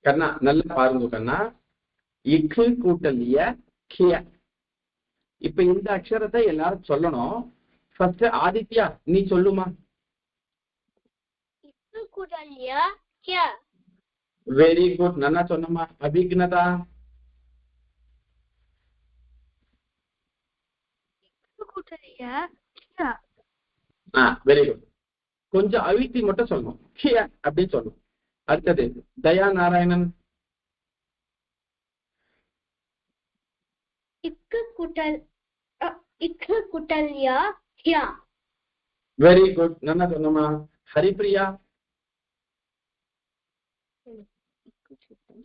கண்ணா நல்லா பாருங்க கண்ணா. இக்கு கூட்டல் ய கிய. இப்ப இந்த அக்ஷரத்தை எல்லாரும் சொல்லணும். ஃபர்ஸ்ட் ஆதித்யா நீ சொல்லுமா. இக்கு கூட்டல் ய கிய. வெரி குட், நல்லா சொன்னமா. அபிக்னதா இக்கு கூட்டல் ய கிய. Very good. கொஞ்சம் அழுத்தி மட்டும் சொல்லணும். கிய அப்படின்னு சொல்லணும். அடுத்தது தயா நாராயணன். இக்கு கூட்டல் ய கிய. வெரி குட், நல்லா சொன்னமா. ஹரிப்ரியா.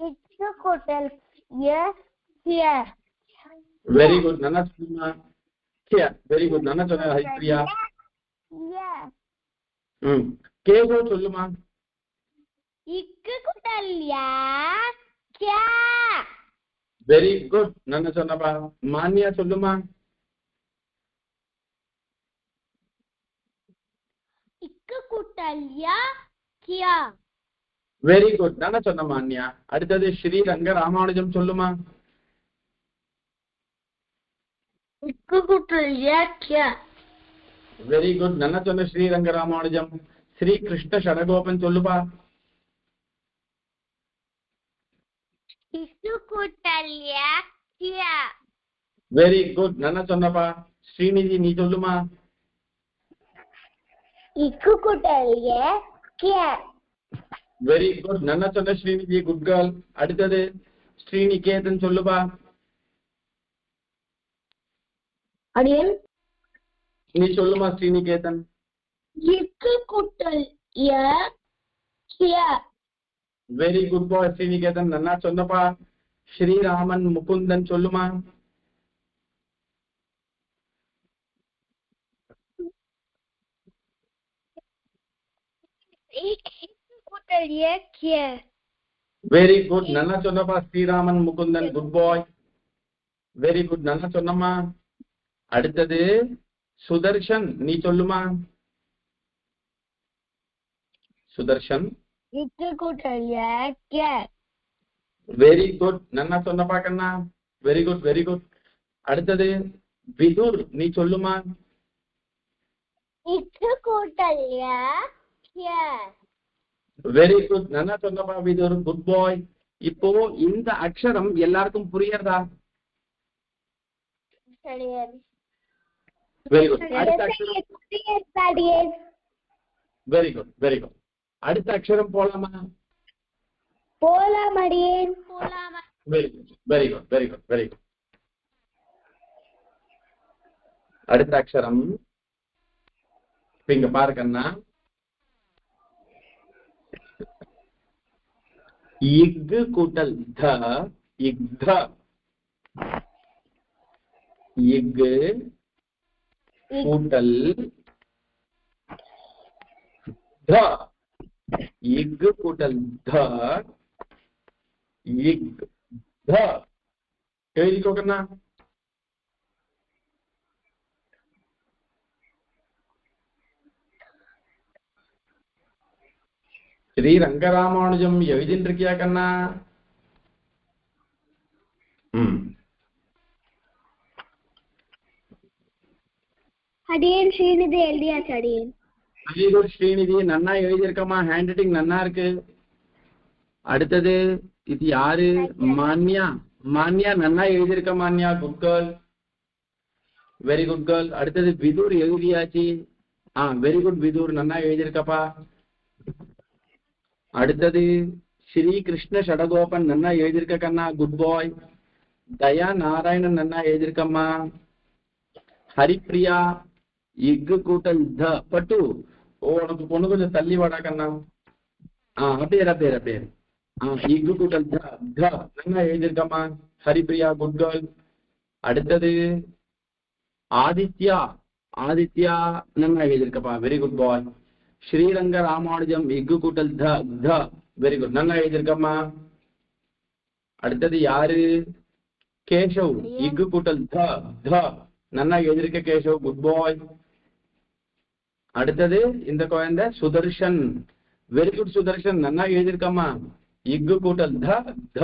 இக்கு கூட்டல் ய கிய. வெரி குட், நல்லா சொன்னமா. கிய. வெரி குட், நல்லா சொன்ன ஹரிப்ரியா. கேசவ சொல்லுமா. இக்கு கூட்டல் ய கிய. வெரி குட், நல்லா சொன்னப்பா. மான்யா சொல்லுமா. இக்கு கூட்டல் ய கிய. வெரி குட், நல்லா சொன்ன மான்யா. அடுத்தது ஸ்ரீ ரங்க ராமானுஜம் சொல்லுமா. இக்கு கூட்டல் ய கிய. வெரி குட், நல்லா சொன்ன ஸ்ரீ ரங்க ராமானுஜம். ஸ்ரீ கிருஷ்ண ஷடகோபன் சொல்லுப்பா. இக்கு கூட்டல் ய கிய. வெரி குட், நல்லா சொன்னப்பா. ஸ்ரீநிதி நீ சொல்லுமா. இக்கு கூட்டல் ய கிய. வெரி குட், நல்லா சொன்ன ஸ்ரீநிதி. Good girl. அடுத்தது ஸ்ரீநிகேதன் சொல்லுப்பா. அடியன் நீ சொல்லுமா ஸ்ரீநிகேதன். இக்கு கூட்டல் ய கிய. வெரி குட் பாய் ஸ்ரீநிகேதன், நல்லா சொன்னப்பா. ஸ்ரீராமன் முகுந்தன் சொல்லுமா. இக்கு கூட்டல் ய கிய. வெரி குட், நல்லா சொன்னப்பா. Sriraman Mukundan. Good boy. Very good, நல்லா சொன்னம்மா. அடுத்தது சுதர்ஷன் நீ சொல்லுமா. சுதர்ஷன். இக்கு கூட்டல் ய கிய. வெரி குட், நல்லா சொன்னப்பா கண்ணா. Very good very good. அடுத்தது விதுர் நீ சொல்லுமா. இக்கு கூட்டல் ய கிய. வெரி குட், நல்லா சொன்னப்பா விதுர். Good boy. இப்போ இந்த அக்ஷரம் எல்லாருக்கும் புரியறதா. Very good. அடுத்த அக்ஷரம். Very good very good. அடுத்த அக்ஷரம் போலாமா. போலாம் அடியேன். போலாம். Very good very good very good very good. அடுத்த அக்ஷரம் இங்க பாருக்கண்ணா. இக்கு கூட்டல் த. இக்த. இக்கு கூட்டல் த. இக்கு கூட்டல் த. இக் த. எழுதிக்கோக்கண்ணா. ஸ்ரீ ரங்கராமானுஜம் எழுதிட்டு இருக்கியா கண்ணா. அடியேன் ஸ்ரீநிதி எழுதியாச்சு அடியேன். வெரி குட் ஸ்ரீநிதி, நன்னா எழுதியிருக்கமா. ஹேண்ட் ரைட்டிங் நன்னா இருக்கு. அடுத்தது இது யாரு. மான்யா. மான்யா நன்னா எழுதியிருக்க Manya. Good girl. Very good girl. அடுத்தது விதுர் எழுதியாச்சு. வெரி குட் விதுர், நன்னா எழுதியிருக்கப்பா. அடுத்தது ஸ்ரீ கிருஷ்ண ஷடகோபன் நன்னா எழுதியிருக்க கண்ணா. குட் பாய். தயா நாராயணன் நன்னா எழுதியிருக்கம்மா. ஹரிப்ரியா. இக்கு கூட்டல் த. பட்டு உனக்கு பொண்ணு கொஞ்சம் தள்ளி வாடா கண்ணா. அப்படியே அப்படியே அப்படியே. இக்கு கூட்டல் த. த நன்னா எழுதியிருக்கம்மா. Haripriya good girl. அடுத்தது ஆதித்யா. ஆதித்யா நன்னா எழுதியிருக்கப்பா. Very good boy. Sriranga Ramanujam இக்கு கூட்டல் த. த வெரி குட், நன்னா எழுதியிருக்கம்மா. அடுத்தது யாரு. கேசவ். இக்கு கூட்டல் த. த நன்னா எழுதியிருக்க கேசவ். குட் பாய். அடுத்தது இந்த குழந்தை சுதர்ஷன். வெரி குட் சுதர்ஷன், நன்னா எழுதியிருக்கம்மா. இக்கு கூட்டல் த த.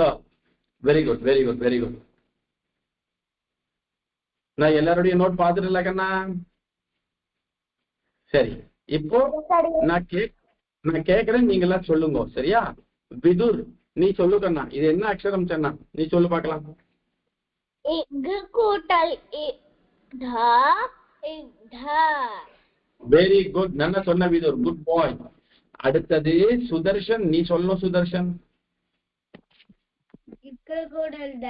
Very good very good very good. நான் எல்லாருடைய நோட் பார்த்துட்டு கண்ணா. சரி, இப்போ நான் கேட்கிறேன், நீங்க எல்லாம் சொல்லுங்க. சரியா? விதுர், நீ சொல்லு கண்ணா. இது என்ன அக்ஷரம் சொன்னா நீ சொல்லு பார்க்கலாம். இக்கு கூட்டல் த இக்த. வெரி குட், நல்லா சொன்ன விதுர், குட் பாய். அடுத்தது சுதர்ஷன், நீ சொல்லணும் சுதர்ஷன். இக்கு கூட்டல் த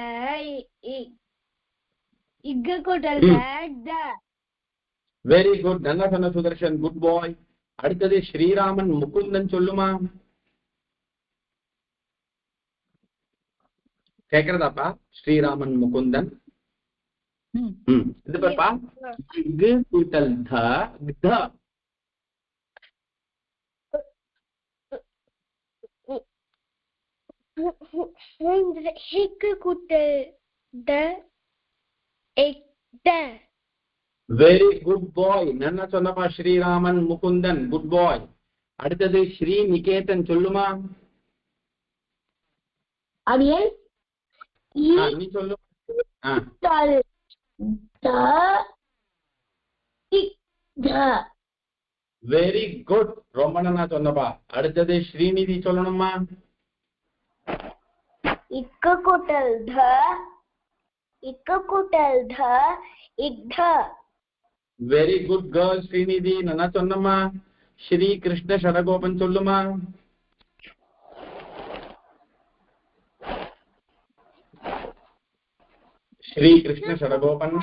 இக்கு கூட்டல் த. வெரி குட், நல்லா சொன்ன சுதர்ஷன், குட் பாய். அடுத்தது ஸ்ரீராமன் முகுந்தன் சொல்லுமா? கேக்குறதாப்பா? ஸ்ரீராமன் முகுந்தன். இது பாப்பா, இக்கு கூட்டல் த த. இக்கு கூட்டல் த இக்த. வெரி குட் பாய், நல்லா சொன்னப்பா ஸ்ரீராமன் முகுந்தன், குட் பாய். அடுத்தது ஸ்ரீ நிகேதன் சொல்லுமா? அடியே நீ சொல்லு. வெரி குட், ரொம்ப நல்லா சொன்னப்பா. அடுத்தது ஸ்ரீநிதி சொல்லணுமா? இக்கு கூட்டல் த இக்கு கூட்டல் த இக்த. வெரி குட் கேர்ள் ஸ்ரீநிதி, நல்லா சொன்னம்மா. ஸ்ரீ கிருஷ்ண சடகோபன் சொல்லுமா? ஸ்ரீ கிருஷ்ண சடகோபன்.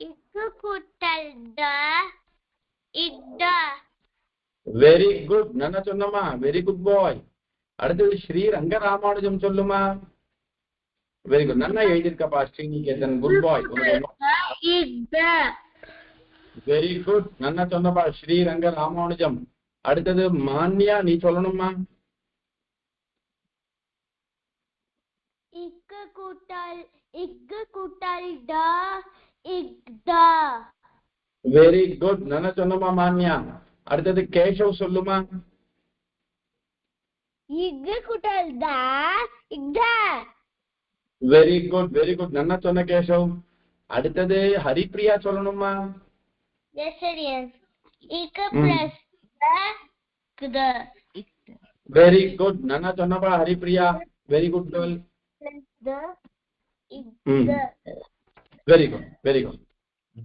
இக்கு கூட்டல் த இக்த. வெரி குட், நல்லா சொன்னம்மா. வெரி குட் பாய். அடுத்தது ஸ்ரீ ரங்கராமானுஜம் சொல்லுமா? வெரி குட், நல்லா எழுதியிருக்கப்பா Sriniketan, good boy. Very good, நல்லா சொன்னப்பா ஸ்ரீ ரங்க ராமானுஜம். அடுத்தது மான்யா, நீ சொல்லணுமா? இக்கு கூட்டல் த இக்த. வெரி குட், நல்லா சொன்னமா மான்யா. அடுத்தது கேஷவ் சொல்லுமா? இக்கு கூட்டல் த இக்த. வெரி குட் வெரி குட், நல்லா சொன்ன கேஷவ். அடுத்தது ஹரிப்ரியா சொல்லணுமா? இக்கு பிளஸ் த இக்த. வெரி குட், நல்லா சொன்னப்பா Haripriya, very good girl. Very good very good.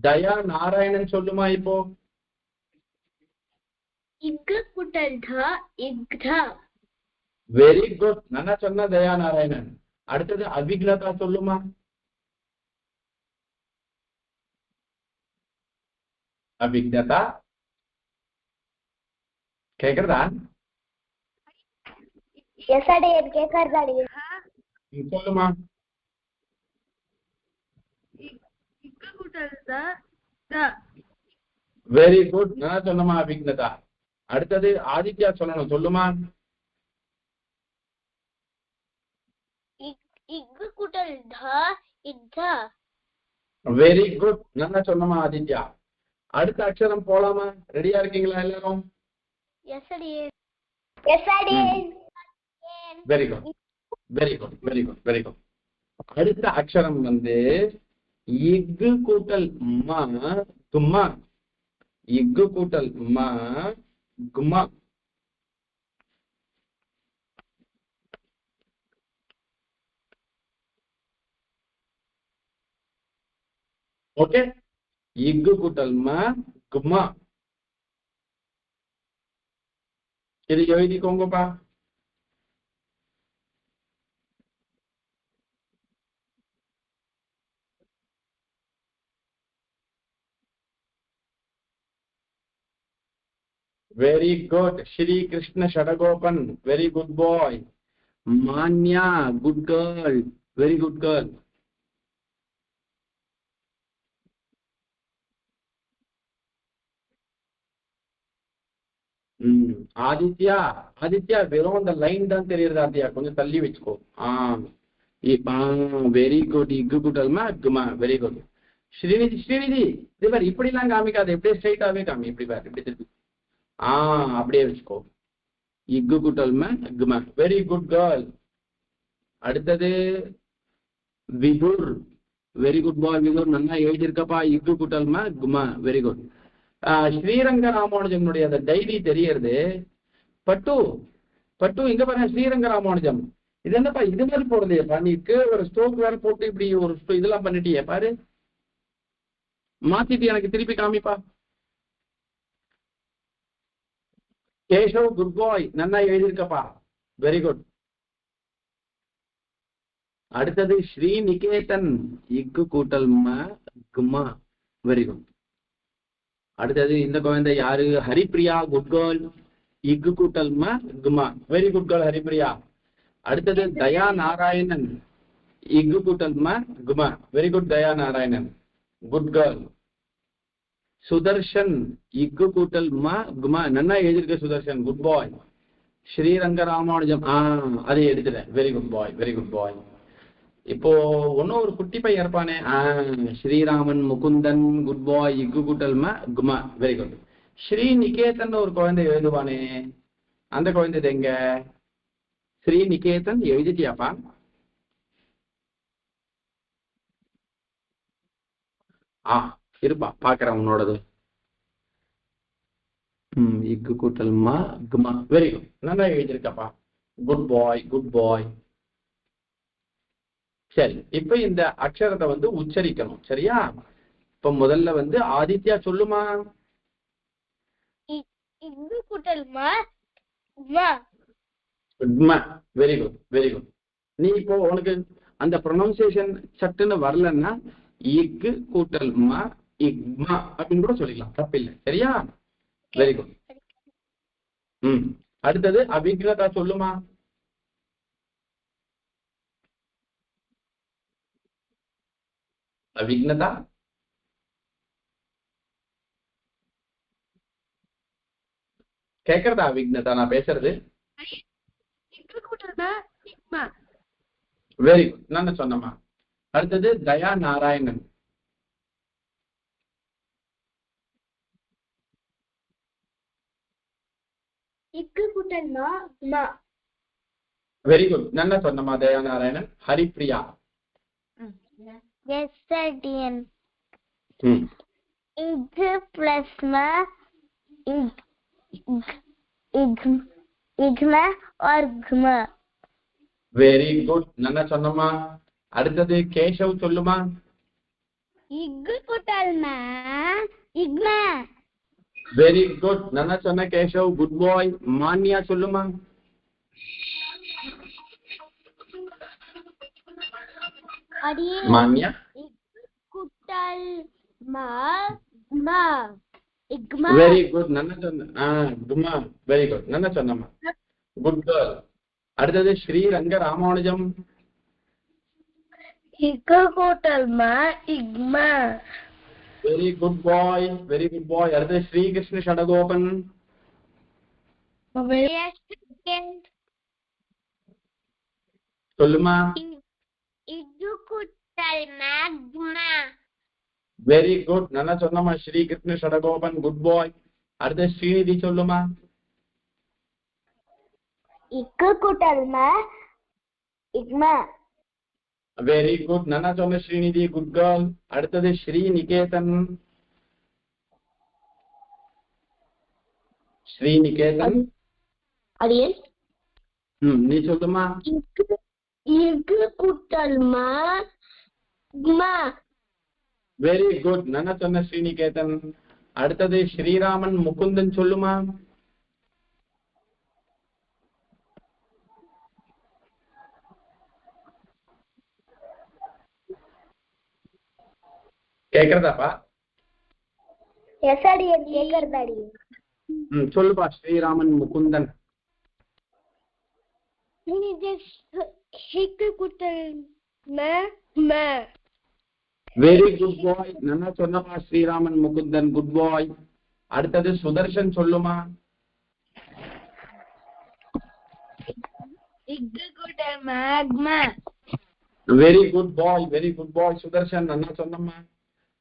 Daya Narayanan சொல்லுமா இப்போ? இக்கு கூட்டல் த இக்த. வெரி குட், நல்லா சொன்ன தயா நாராயணன். அடுத்தது அபிக்லதா சொல்லுமா? அபிக்லதா கேக்குறதா? சொல்லுமா. வெரி குட், நல்லா சொன்னமா அபிக்லதா. அடுத்தது ஆதித்யா சொல்லணும், சொல்லுமா? இக்கு கூட்டல் த இக்த. வெரி குட், நல்லா சொன்னமா ஆதித்யா. அடுத்த அக்ஷரம் போலாமா? ரெடியா இருக்கீங்களா எல்லாரும்? Very good very good very good very good. அடுத்த அக்ஷரம் வந்து இக்கு கூட்டல் ம குமா. இக்கு கூட்டல் ம குமா. ஓகே, இக்கு கூட்டல் ம குமா. இது எழுதிக்கோங்கப்பா. Very good. Shri Krishna Shadagopan, very good boy. Manya, good girl, very good girl. Aditya, Aditya வெறும் அந்த லைன் தான் தெரியுது. ஆதித்யா கொஞ்சம் தள்ளி வச்சுக்கோ. Very good. இக்கு குட்டல்மா குமா, வெரி குட். ஸ்ரீநிதி, ஸ்ரீநிதி இது பாரு, இப்படி எல்லாம் காமிக்காது, எப்படியே ஸ்ட்ரைட்டாவே காமி. இப்படி பாரு, இப்படி திருப்பி. அப்படியே வச்சுக்கோ. இக்கு கூட்டல் ம கும. Very good girl. அடுத்தது Vidur. Very good boy Vidur, நல்லா எழுதியிருக்கப்பா. இக்கு கூட்டல் ம கும. Very good. ஸ்ரீரங்க ராமானுஜனுடைய அந்த டைரி தெரியறது. பட்டு பட்டு இங்க பாருங்க, ஸ்ரீரங்க ராமானுஜம். இது என்னப்பா இது மாதிரி போடுறதையப்பா, நீக்கு ஒரு ஸ்டோக் வேற போட்டு இப்படி ஒரு இதெல்லாம் பண்ணிட்டியே பாரு. மாத்திட்டு எனக்கு திருப்பி காமிப்பா. கேஷவ் குட் பாய், நல்லா எழுதியிருக்கப்பா. Very good. அடுத்தது ஸ்ரீ நிகேதன், இக்கு கூட்டல் ம குமா. Very good. அடுத்தது இந்த குழந்தை யாரு? Haripriya, good girl. இக்கு கூட்டல் ம குமா. Very good girl Haripriya. அடுத்தது தயா நாராயணன், இக்கு கூட்டல் ம குமா. Very good Daya Narayanan, good girl. Sudarshan, இக்கு கூட்டல் ம குமா. நன்னா எழுதியிருக்க சுதர்ஷன், குட் பாய். ஸ்ரீரங்க ராமானுஜம், அதை எடுத்துட்டேன். Very good boy, very good boy. இப்போ ஒன்னும் ஒரு குட்டி பையன் இருப்பானே, ஸ்ரீராமன் முகுந்தன், குட் பாய். இக்கு கூட்டல் ம குமா. Very good. ஸ்ரீ நிகேதன் ஒரு குழந்தை எழுதுவானே, அந்த குழந்தை எங்க? ஸ்ரீ நிகேதன் எழுதிட்டியாப்பா? இருப்பா பாக்குறேன் உன்னோடது. இக்கு கூட்டல் மா குமா. வெரி குட், நல்லா எழுதியிருக்கப்பா. குட் பாய், குட் பாய். சரி, இப்ப இந்த அக்ஷரத்தை வந்து உச்சரிக்கணும், சரியா? இப்ப முதல்ல வந்து ஆதித்யா சொல்லுமா. இக்கு கூட்டல் ம வெரி குட், வெரி குட். நீ இப்போ உனக்கு அந்த ப்ரொனவுன்சியேஷன் சட்டுன்னு வரலன்னா இக்கு கூட்டல் மா இக்மா அப்படின்னு கூட சொல்லிக்கலாம், தப்பில்லை, சரியா? Very good. அடுத்தது அபிக்னதா சொல்லுமா. அபிக்னதா கேக்குறதா? அபிக்னதா நான் பேசுறது? வெரி குட், நான் சொன்னமா. அடுத்தது தயா நாராயணன். இக்கு கூட்டல் ம. வெரி குட், நல்லா சொன்னமா Daya Narayanan. Haripriya. Yes sir, DN. இக்கு பிளஸ் ம இக்ம और घम. வெரி குட், நல்லா சொன்னமா. அடுத்தது கேஷவ் சொல்லுமா. இக்கு கூட்டல் ம இக்ம. வெரி குட், நல்லா சொன்ன கேஷவ், குட் பாய். மான்யா சொல்லுமா. மான்யா கூட்டல் ம இக்ம. வெரி குட், நல்லா சொன்ன. குமா. வெரி குட், நல்லா சொன்னமா, குட் கேர்ள். அடுத்தது ஸ்ரீரங்க ராமானுஜம். இக்கு கூட்டல் ம இக்ம. Very good boy, very good பாய். அடுத்தது ஸ்ரீகிருஷ்ண ஷடகோபன். சொல்லுமா. இக்கு கூட்டல் ம கும. வெரி குட், நல்லா சொன்னமா ஸ்ரீகிருஷ்ண ஷடகோபன், குட் பாய். அடுத்த ஸ்ரீநிதி சொல்லுமா. இக்கு கூட்டல் ம இக்ம. வெரி குட், நல்லா சொன்ன ஸ்ரீநிதி, குட் கேர்ள். அடுத்தது ஸ்ரீ நிகேதன். ஸ்ரீ நிகேதன் அடியேன். நீ சொல்லுமா. இக்கு கூட்டல் ம கும. வெரி குட், நல்லா சொன்ன ஸ்ரீநிகேதன். அடுத்தது ஸ்ரீராமன் முகுந்தன் சொல்லுமா. கேக்குறதாப்பா? எஸ் அடியேன், கேக்குறதா அடியேன். சொல்லுப்பா ஸ்ரீராமன் முகுந்தன். இக்கு கூட்டல் ம. வெரி குட் பாய், நல்லா சொன்னமா ஸ்ரீராமன் முகுந்தன், குட் பாய். அடுத்தது சுதர்ஷன் சொல்லுமா. இக்கு கூட்டல் ம. Very good boy, very good பாய் சுதர்ஷன், நல்லா சொன்னம்மா.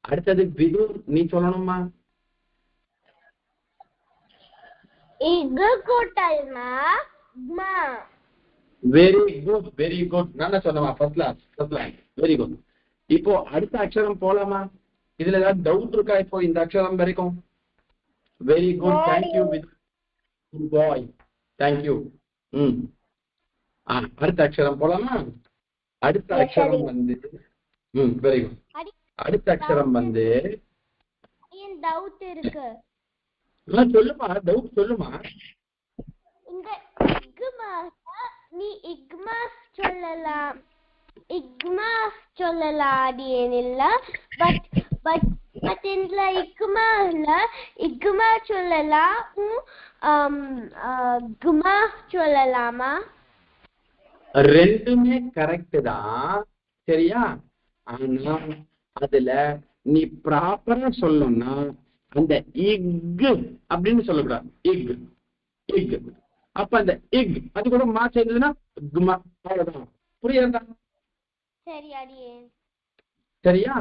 அடுத்தது விதுர், நீ சொல்லணுமா. இக்கு கூட்டல் மா மா. வெரி குட் நல்லா சொன்னமா. First line very good. இப்போ அடுத்த அக்ஷரம் போலாமா? இதுல ஏதாவது டவுட் இருக்கா இப்போ இந்த அக்ஷரம் வரைக்கும்? Very good, thank you bye, thank you. அடுத்த அக்ஷரம் போலாமா? அடுத்த அக்ஷரம் வந்து வெரி குட். அடுத்த அக்ஷரம் வந்து டவுட் இருக்கு. சொல்லுமா, டவுட் சொல்லுமா. இந்த இக்மா நீ இக்மா சொல்லலாம், இக்மா சொல்லலாம் ஏனில்ல. பட் பட் பட் இந்த இக்மா சொல்லலாம், குமா சொல்லலாமா? ரெண்டுமே கரெக்ட் தான், சரியா? ஆனா அதுல நீ ப்ராப்பரா சொல்லணும்னா அந்த இக் அப்படின்னு சொல்லக்கூடாது. இக் இக் அப்ப அந்த இக் அது கூட மா சேர்ந்ததுன்னா குமா, அவ்வளவுதான். புரியுதா? சரி அடியே. சரியா?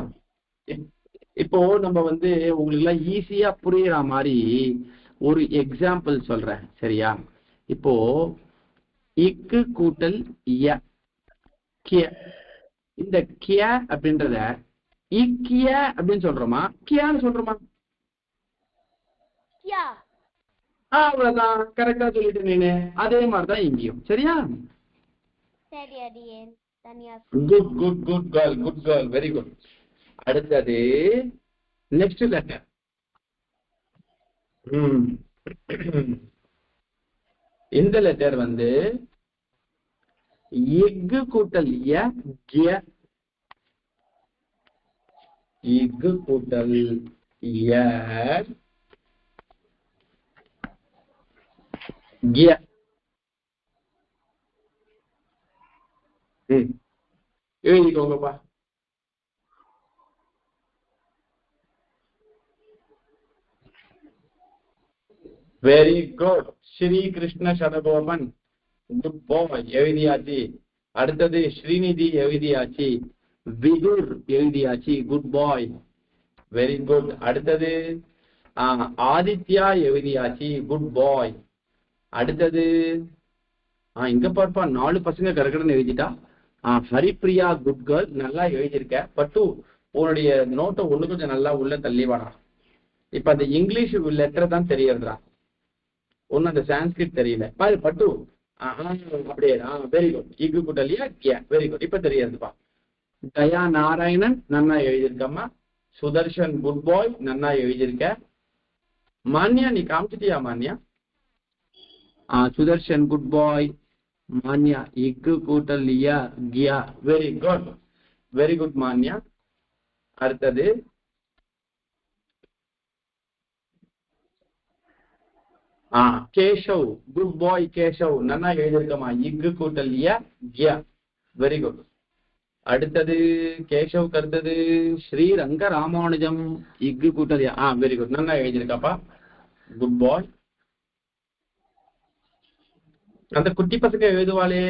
இப்போ நம்ம வந்து உங்களுக்கு எல்லாம் ஈஸியா புரியுற மாதிரி ஒரு எக்ஸாம்பிள் சொல்றேன், சரியா? இப்போ இக்கு கூட்டல் ய, இந்த கிய அப்படின்றத இக்கிய அப்படின்னு சொல்றோமா, கியான்னு சொல்றோமா? அவ்வளவுதான், கரெக்டா சொல்லிட்டு நீனு. அதே மாதிரிதான் இங்கேயும், சரியா? சரி அடியே. Good good good girl, good girl, very good. அடுத்தது நெக்ஸ்ட் லெட்டர். இந்த லெட்டர் வந்து எக்கு கூட்டல் ய, கிய. எக்கு கூட்டல் ய, கிய. எழுதிக்கோங்கப்பா. Very good. Sri Krishna Sadagopan, good boy, எழுதியாச்சு. அடுத்தது ஸ்ரீநிதி எழுதியாச்சு. விதுர் எழுதியாச்சு, குட் பாய், வெரி குட். அடுத்தது ஆதித்யா எழுதியாச்சு, குட் பாய். அடுத்தது இங்க பார்ப்பா, 4 பசங்க கரெக்டான எழுதிட்டா. ஹரிப்ரியா, குட் கேர்ள், நல்லா எழுதியிருக்க. பட்டு உன்னுடைய நோட்டை ஒண்ணு கொஞ்சம் நல்லா உள்ள தள்ளி வாடா. இப்ப அந்த இங்கிலீஷ் லெட்டர் தான் தெரியறதுடா, ஒன்னும் அந்த சான்ஸ்கிரிட் தெரியல. பாரு பட்டு, அப்படியே. Very good. இக்கு கூட்டலியா கியா, வெரி குட். இப்ப தெரியறதுப்பா. தயா நாராயணன் நன்னா எழுதியிருக்கம்மா. சுதர்ஷன், குட் பாய், நன்னா எழுதியிருக்க. மான்யா நீ காமிச்சிட்டியா மான்யா? சுதர்ஷன், குட் பாய். மான்யா இக்கு கூட்டலியா கியா, வெரி குட், வெரி குட் மான்யா. அடுத்தது கேஷவ், குட் பாய் கேஷவ், நன்னா எழுதியிருக்கமா. இக்கு கூட்டலியா கியா, வெரி குட். அடுத்தது கேஷவுக்கு அடுத்தது ஸ்ரீ ரங்க ராமானுஜம், இக்கு கூட்டலியா, வெரி குட், நல்லா எழுதியிருக்காப்பா, குட் பாய். அந்த குட்டி பசங்க எழுதுவாளே,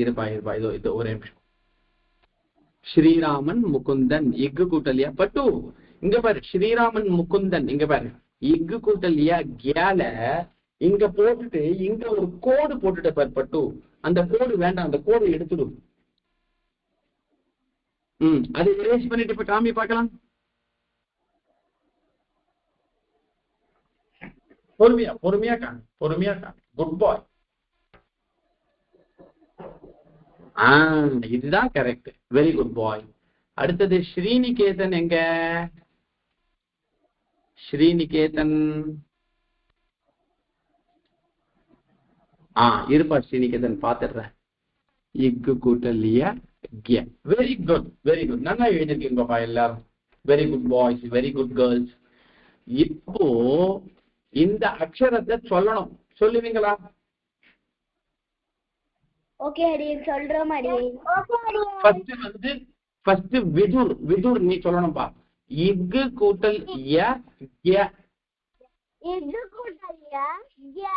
இருப்பா இருப்பா, இதோ இதோ ஒரே நிமிஷம். ஸ்ரீராமன் முகுந்தன், இக்கு கூட்டலியா. பட்டு இங்க பாரு, ஸ்ரீராமன் முகுந்தன், இங்க பாரு, இக்கு கூட்டலியா கியால இங்க போட்டுட்டு இங்க ஒரு கோடு போட்டுட்ட பாரு பட்டு. அந்த கோடு வேண்டாம், அந்த கோடு எடுத்துடும். அது எரேஸ் பண்ணிட்டு இப்ப காமி பார்க்கலாம். பொறுமையா பொறுமையா காமி, பொறுமையா காமி, குட் பாய். இதுதான் கரெக்ட், வெரி குட் பாய். அடுத்தது ஸ்ரீநிகேதன் எங்க? ஸ்ரீநிகேதன் இருப்பா, ஸ்ரீநிகேதன் பாத்துடுறேன். இக்கு கூட்டலியா கியா, வெரி குட், வெரி குட், நல்லா எழுதிருக்கீங்கப்பா எல்லாரும். Very good boys, very good girls. இப்போ இந்த அக்ஷரத்தை சொல்லணும், சொல்லுவீங்களா? ஓகே அடியே, சொல்றோம் அடியே. ஃபர்ஸ்ட் வந்து ஃபர்ஸ்ட் விதுர், விதுர் நீ சொல்லணும்பா. இக்கு கூட்டல் ய கியா, இக்கு கூட்டல் ய கியா,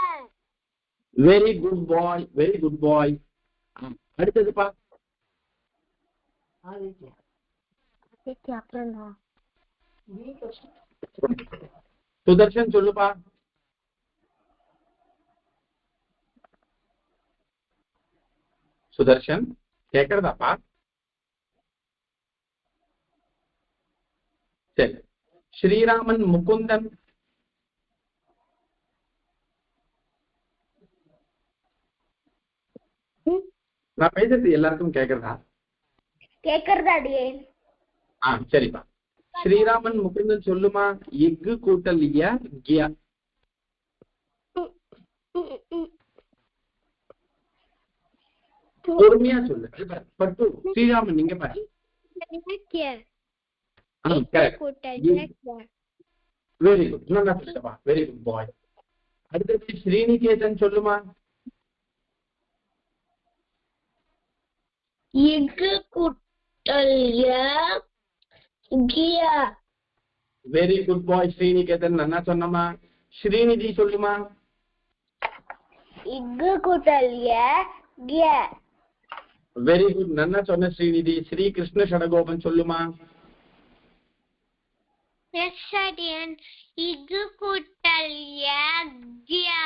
very good boy, very good பாய். அடுத்ததுப்பா சுதர்ஷன் சொல்லுப்பா. சுதர்ஷன் கேக்குறதாப்பா? சரி. ஸ்ரீராமன் முகுந்தன் நான் பேசுறது எல்லாருக்கும் கேக்குறதா? கேக்குறதா அடியே? சரிப்பா. ஸ்ரீராமன் முகுந்தன் சொல்லுமா. எஃகு கூட்டல் கியா. பொறுமையா சொல்லு. பட்டு ஸ்ரீராமன் நீங்க பாரு. Very good. நல்லா சொல்லுப்பா. வெரி குட் பாய். அடுத்தது ஸ்ரீநிகேதன் சொல்லுமா. எஃகு கூட்டல் கியா. வெரி குட் பாய் ஸ்ரீநிகேதன் நல்லா சொன்னமா. ஸ்ரீநிதி சொல்லுமா. எஃகு கூட்டல் கியா. வெரி குட் நல்லா சொன்ன ஸ்ரீநிதி. ஸ்ரீ கிருஷ்ண ஷடகோபன் சொல்லுமா. எஃகு கூட்டல் கியா.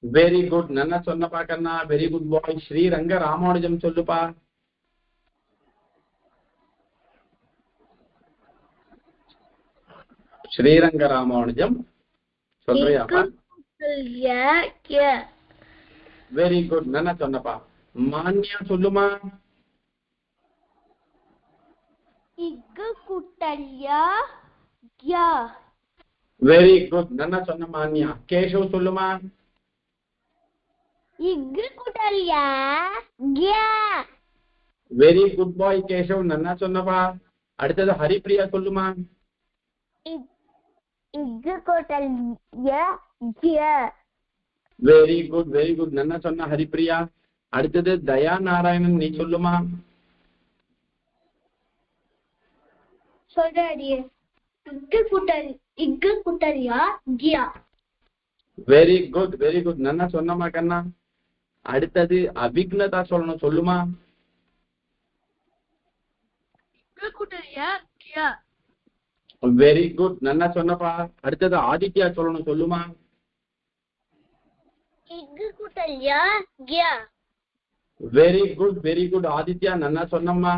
வெரி குட் நல்லா சொன்னப்பா கண்ணா. வெரி குட் பாய். ஸ்ரீ ரங்க ராமானுஜம் சொல்லுப்பா. ஸ்ரீரங்க ராமானுஜம் சொல்றியாப்பா? வெரி குட் நல்லா சொன்னப்பா. மான்யா சொல்லுமா. எஃகு கூட்டல் கியா. வெரி குட் நல்லா சொன்ன மான்யா. கேஷவ் சொல்லுமா. எஃகு கூட்டல் கியா. வெரி குட் பாய் கேஷவ் நல்லா சொன்னப்பா. அடுத்தது ஹரிப்ரியா சொல்லுமா. எஃகு கூட்டல் கியா. வெரி குட் நல்லா சொன்ன ஹரிப்ரியா. அடுத்தது தயா நாராயணன் நீ சொல்லுமா. சொல்றாடியே. எஃகு கூட்டல் கியா. வெரி குட் நல்லா சொன்னமா கண்ணா. அடுத்தது அபிக்னதா சொல்லணும் சொல்லுமா. எஃகு கூட்டல் கியா. வெரி குட் நல்லா சொன்னப்பா. அடுத்தது ஆதித்யா சொல்லணும் சொல்லுமா. எஃகு கூட்டல் கியா. வெரி குட் ஆதித்யா நல்லா சொன்னம்மா.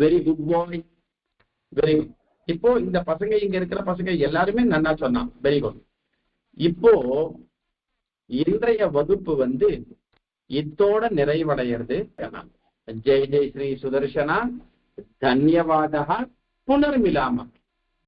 Very good boy. Very good. இப்போ இந்த பசங்க இங்க இருக்கிற பசங்க எல்லாருமே நல்லா சொன்னான். Very good. இப்போ இன்றைய வகுப்பு இத்தோட நிறைவடைகிறது. ஜெய் ஜெய் ஸ்ரீ சுதர்சனா. தன்யவாதா. புனர்மிலாம.